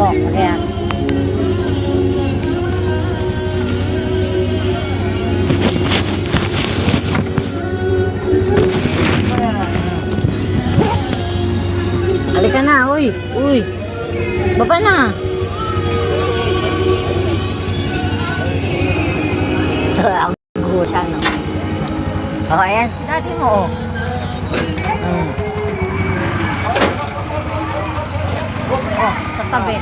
Oh, ayan. Halika na, uy. Uy. Baba na. Ang gusa, no? Oh, ayan. Si daddy mo, oh. Oh, sa tabi.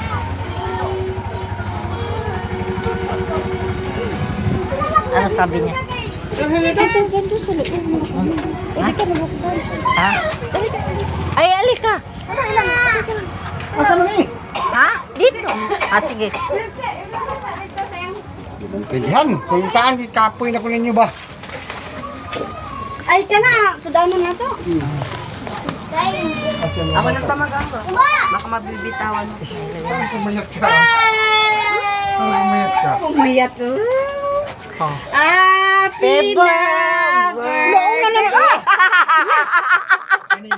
Ano sabi niya? Ganito sa loob. Ha? Ka mabuksan. Ha? Ay, alika. Asa mo ni? Ha? Dito. Ah, sige. Pilihan. Kung saan kapoy na ko ninyo ba? Ay, ka na. Sudanan na to. Ako nang tamagang ko. Baka mabibitawan mo. Pumayat ka. Pumayat ka. Pumayat to. Oh. Happy birthday. Noong na lang.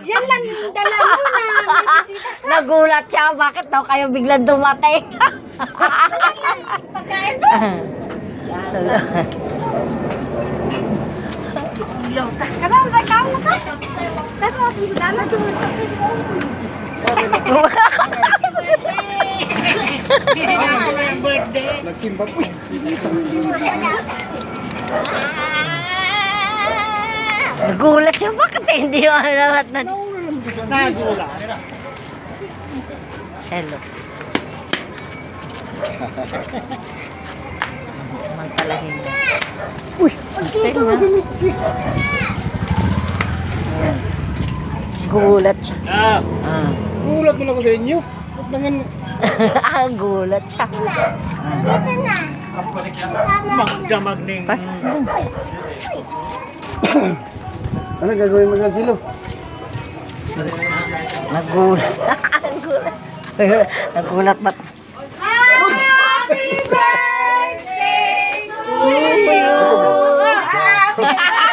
Yan lang yung dala mo na. Nagulat siya. Bakit daw kayo biglang dumating? Pagkain mo. Karang, rekao mo ka. Pero ating sudanan to. Nagsimba po. Nagulat siya. Bakit hindi mo lahat na... Nagula. Hello. Samantalahin mo. Uy! Antay na. Ayan. Gulat siya. Ah. Gulat mo na ko sa inyo. Ba't naman Gulat siya. Dito na. magdamagning. Pas. Ano gagawin mo ng silo? Nagulat. Nagulat. Nagulat ba't? Happy birthday to you. Happy birthday.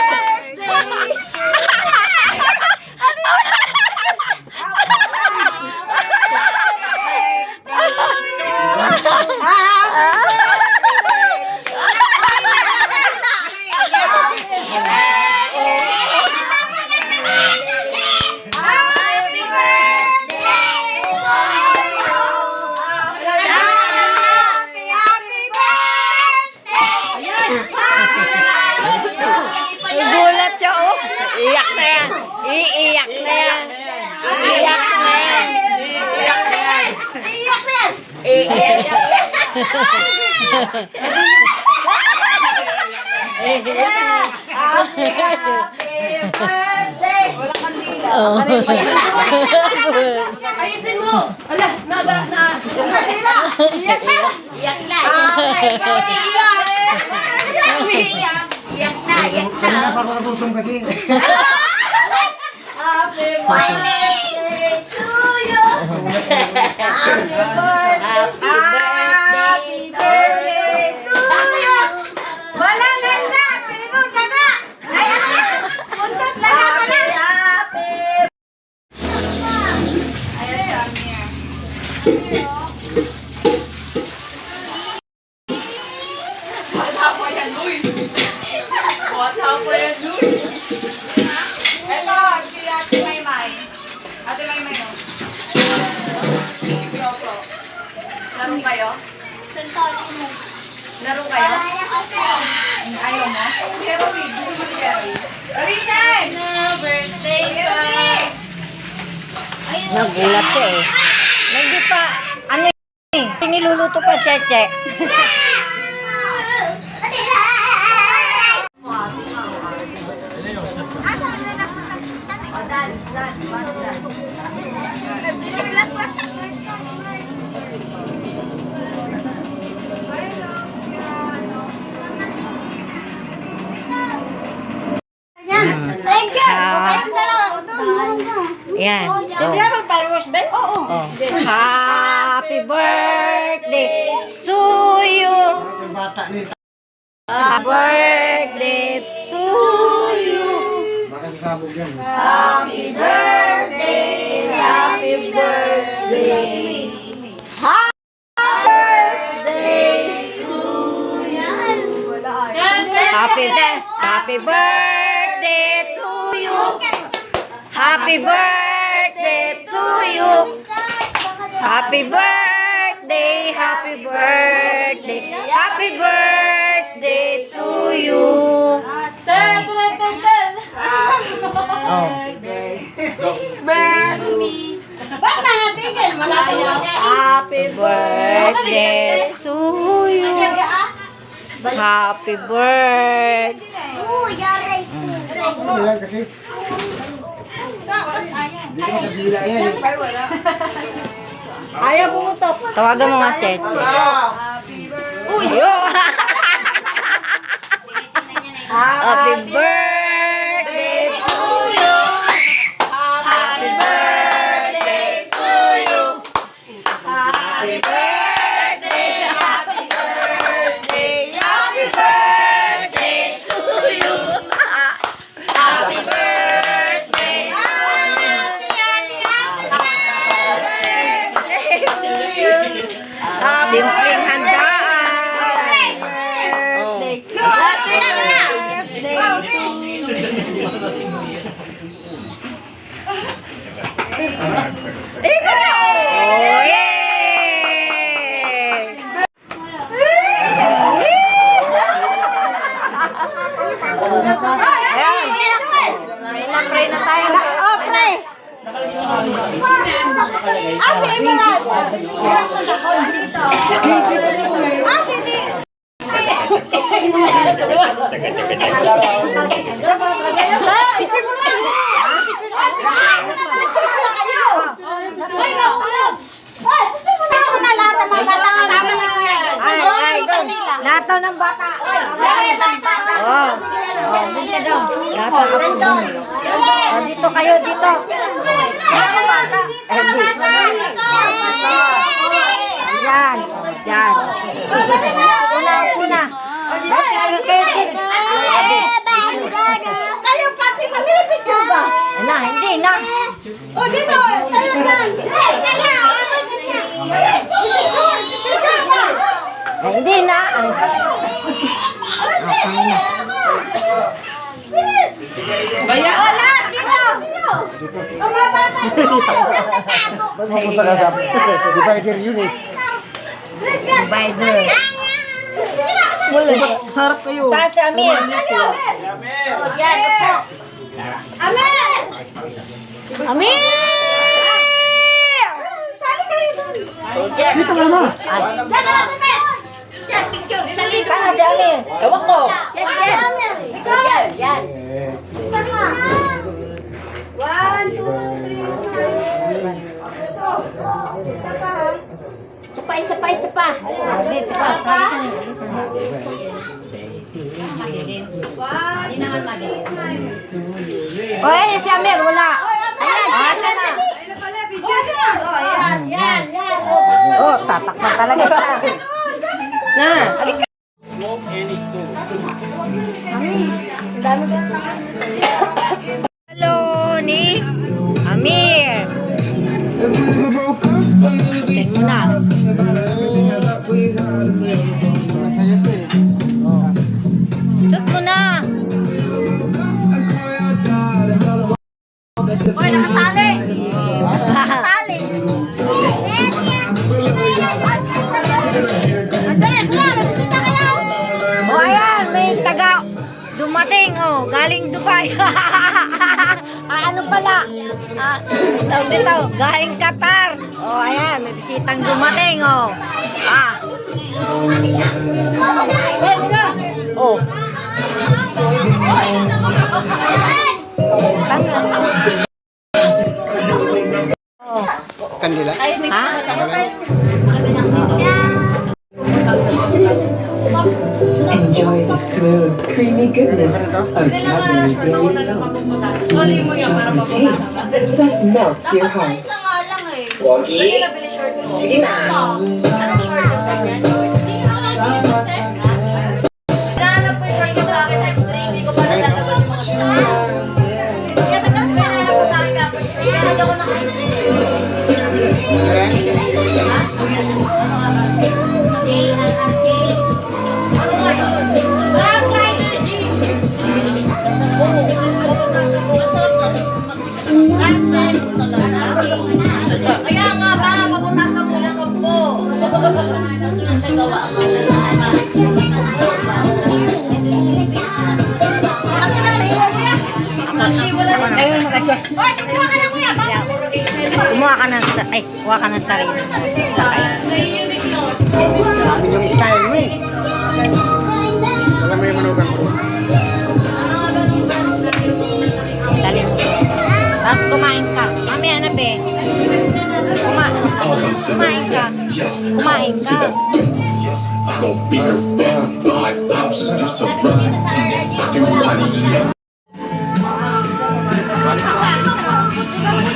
Nagulat siya, oh. Iyak na yan. Iiyak na yan. Iiyak na yan. Iiyak na yan. Iiyak na yan. Walang kandila. Ayusin mo. Ala, nagas na. Kandila. Iyak na. Iyak na. Iyak na. Kanina pa ako nabusong kasi. Happy birthday to you. Happy birthday to you. Walang ganda, pero ganda. Ay, ano? Puntot na lang pala. Happy. Ayan si Amir. Ito, si Ate Maymay. Ate Maymay, no? Piopo. Laro kayo? Laro kayo? Ayaw mo? Pero wait, gusto mo si Gary. Garisan! Birthday pa! Nagulat siya, eh. Hindi pa, ano eh. Niluluto pa, Cheche. Thank you! Yan. Hindi naman fireworks ba? Oo. Oh. Happy birthday to you. Bata ni. Happy birthday to you. Baka sasabog yan. Happy birthday! Happy birthday! Happy birthday to you. Happy birthday to you. Happy birthday, happy birthday, happy birthday to you. Oh. Ba't nangatigil? Wala ko lang. Happy birthday to you. Happy birthday. Ano yan kasi? Hindi ko makabila yan eh. Ayaw bumutok. Tawagan mo nga, Cheche. Uy! Happy birthday to you. Happy birthday to you. Happy birthday, happy birthday, happy birthday to you. Happy birthday to you. Simpleng handaan. Oh. Oh, pray na tayo. Oh, pray. Si Emerald. Si di. Picture mo na. Picture mo na kayo. Ako na lahat ng mga bata kasama si Kuya. Lataw ng bata. Oh. Oh, dito daw. Lataw ng bata. Oh, dito kayo, dito. Diyan. Diyan. Una. Kayo pati picture ba? Hindi na. O dito, tayo dyan. Picture ba? Hindi na. Baya. Wala, dito. Ang mga bata dito. Ba't mapunta ka sa divider yun eh? Divider. Sarap kayo. Saan si Amir? Yan, po. Amen! Amir! Sali kayo doon. Dito ka na. Diyan ka lang, Amen! Diyan, picture. Sali ka. Saan si Amir? Ewan ko. Diyan. Ikaw. Yan. Isa ka. 1, 2, 3. Isa pa, ha? Isa pa. Dito pa. O, ayan si Amir. Wala. Ayan, yan. Oh, tatakpan talaga siya. Na, halika. Ang dami ko. Hello, ni Amir. Sutin mo na. Masaya to eh. Sut mo na. Oy, nakatali. Nakatali. Andali, kaya, nabisita kayo. O, ayan, may taga dumating, galing Dubai. Ano pala? Tawag dito, galing Qatar. O, ayan, may bisitang dumating, Oh. Tanga. Oh. Kandila. Ha? Enjoy the smooth, creamy goodness of Cadbury Dairy Milk. Sweet chocolate taste that melts your heart. Isa nga lang eh. Bili na bili short mo. Anong short yung ganyan? Hinahanap ko yung short ko sa akin extra. Hindi ko pa natatagal yung mga short. Kaya tagal ko hinahanap ko sa akin kapag kaya hindi ako nakakita. Ha? Ano nga ba? Ano nga yun? Black light. Ay, kuha ka ng sarili. Namin yung style mo eh. Alam mo yung manugang ko. Dali mo. Tapos kumain ka. Mamaya na, be. Kumain ka. Kumain ka.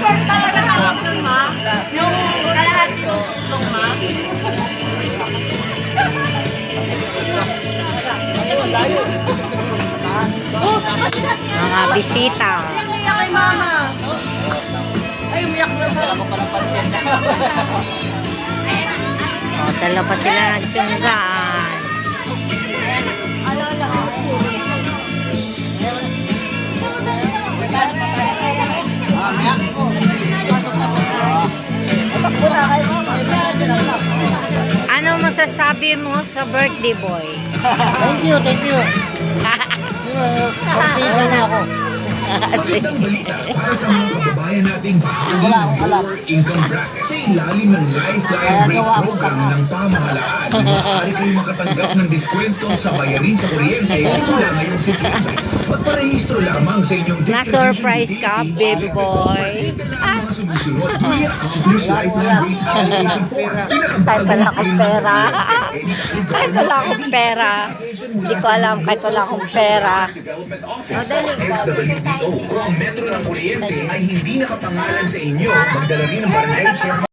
Short talaga tawag nun, ma. Yung kalahati ng tutlong, ma. Mga bisita. Umiyak kay mama. Ay, umiyak na ba? O, sa labas sila nagtiyunggaan. Ano masasabi mo sa birthday boy? Thank you, thank you. Competition na ako. Magandang balita para sa mga kababayan nating lower income bracket. Sa ilalim ng Lifeline Rate Program ng pamahalaan, maaari kayo makatanggap ng diskwento sa bayarin sa kuryente simula ngayong September. Magparehistro lamang sa inyong Na-surprise ka, baby boy. Mga sumusunod, we accomplish Lifeline Rate Allocation Form. Kahit wala akong pera. Kahit wala akong pera. Hindi ko alam kahit wala akong pera. O, dali. SWDO o ang metro ng kuryente ay hindi nakapangalan sa inyo. Magdala rin ng barangay chairman.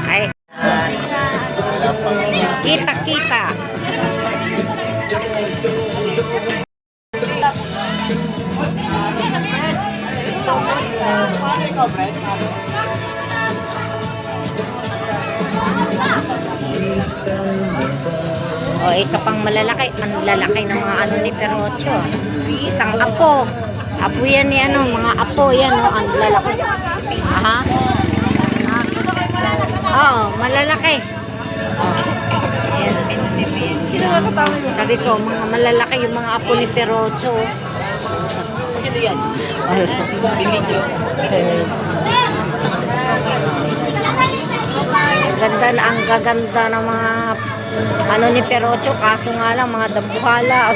Ay. Kita-kita. O, isa pang malalaki. Ang lalaki ng mga ano ni Perocho. Isang apo. Apo yan ni ano, mga apo yan, no? Ang lalaki. Aha. Oo, malalaki. Ayan. Sabi ko, mga malalaki yung mga apo ni Perocho. Sino yan? Ang gaganda ng mga ano ni Perocho, kaso nga lang mga dambuhala.